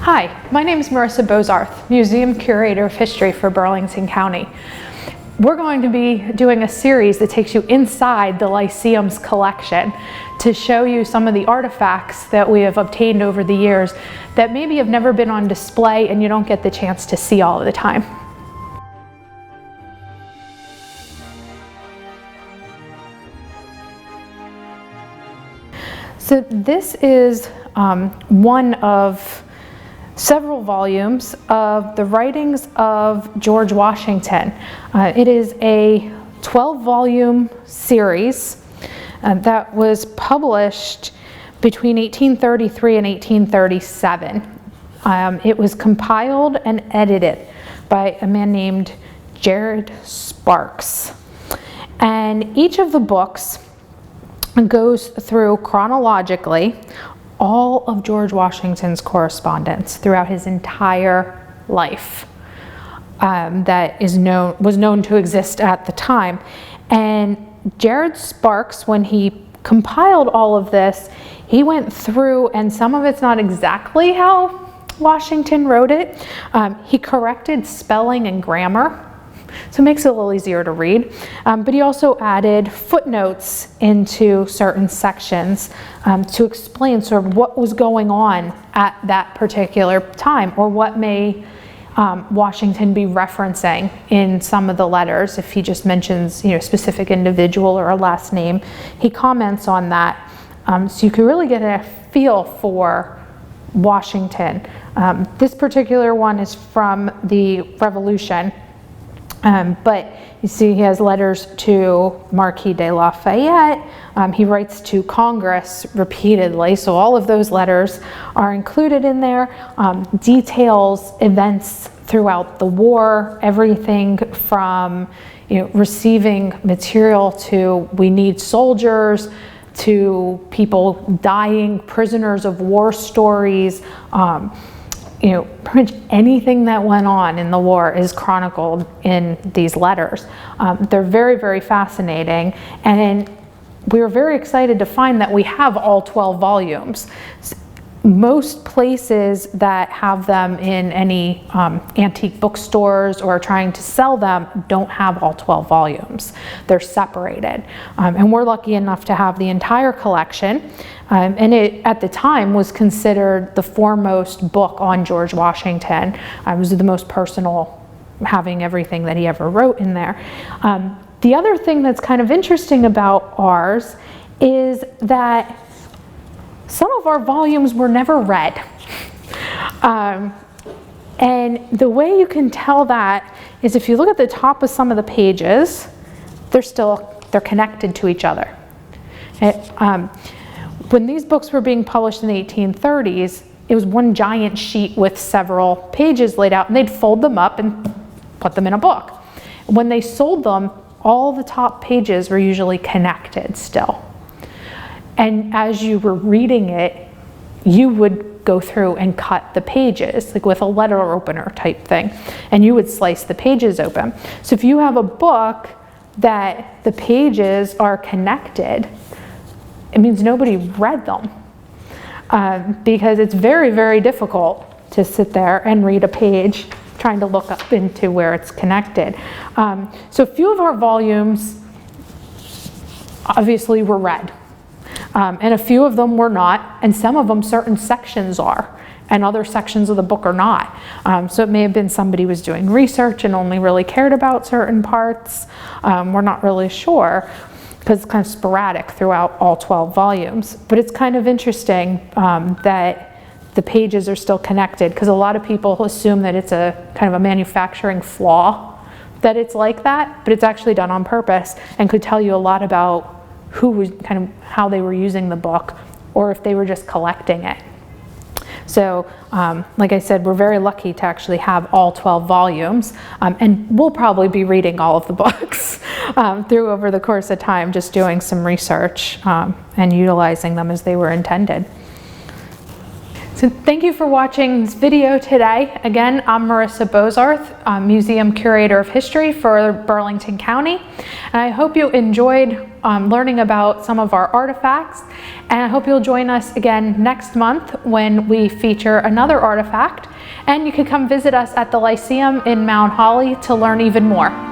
Hi, my name is Marissa Bozarth, Museum Curator of History for Burlington County. We're going to be doing a series that takes you inside the Lyceum's collection to show you some of the artifacts that we have obtained over the years that maybe have never been on display and you don't get the chance to see all of the time. So this is one of several volumes of the writings of George Washington. It is a 12-volume series that was published between 1833 and 1837. It was compiled and edited by a man named Jared Sparks. And each of the books goes through chronologically all of George Washington's correspondence throughout his entire life that was known to exist at the time. And Jared Sparks, when he compiled all of this, he went through, and some of it's not exactly how Washington wrote it. He corrected spelling and grammar, so it makes it a little easier to read. But he also added footnotes into certain sections to explain sort of what was going on at that particular time, or what may Washington be referencing in some of the letters. If he just mentions, a specific individual or a last name, he comments on that. So you can really get a feel for Washington. This particular one is from the Revolution. But you see he has letters to Marquis de Lafayette. He writes to Congress repeatedly, so all of those letters are included in there. Details events throughout the war, everything from receiving material to we need soldiers, to people dying, prisoners of war stories. Pretty much anything that went on in the war is chronicled in these letters. They're very, very fascinating, and we were very excited to find that we have all 12 volumes. Most places that have them in any antique bookstores or trying to sell them don't have all 12 volumes. They're separated. And we're lucky enough to have the entire collection. And it, at the time, was considered the foremost book on George Washington. It was the most personal, having everything that he ever wrote in there. The other thing that's kind of interesting about ours is that some of our volumes were never read. And the way you can tell that is if you look at the top of some of the pages, they're connected to each other. When these books were being published in the 1830s, it was one giant sheet with several pages laid out, and they'd fold them up and put them in a book. When they sold them, all the top pages were usually connected still. And as you were reading it, you would go through and cut the pages, like with a letter opener type thing, and you would slice the pages open. So if you have a book that the pages are connected, it means nobody read them, because it's very, very difficult to sit there and read a page trying to look up into where it's connected. So a few of our volumes obviously were read. And a few of them were not, and some of them certain sections are, and other sections of the book are not. So it may have been somebody was doing research and only really cared about certain parts. We're not really sure, because it's kind of sporadic throughout all 12 volumes. But it's kind of interesting that the pages are still connected, because a lot of people assume that it's a kind of a manufacturing flaw, that it's like that, but it's actually done on purpose and could tell you a lot about who was kind of how they were using the book, or if they were just collecting it. So like I said, we're very lucky to actually have all 12 volumes, and we'll probably be reading all of the books through over the course of time, just doing some research and utilizing them as they were intended. So thank you for watching this video today. Again, I'm Marissa Bozarth, Museum Curator of History for Burlington County. And I hope you enjoyed learning about some of our artifacts. And I hope you'll join us again next month when we feature another artifact. And you can come visit us at the Lyceum in Mount Holly to learn even more.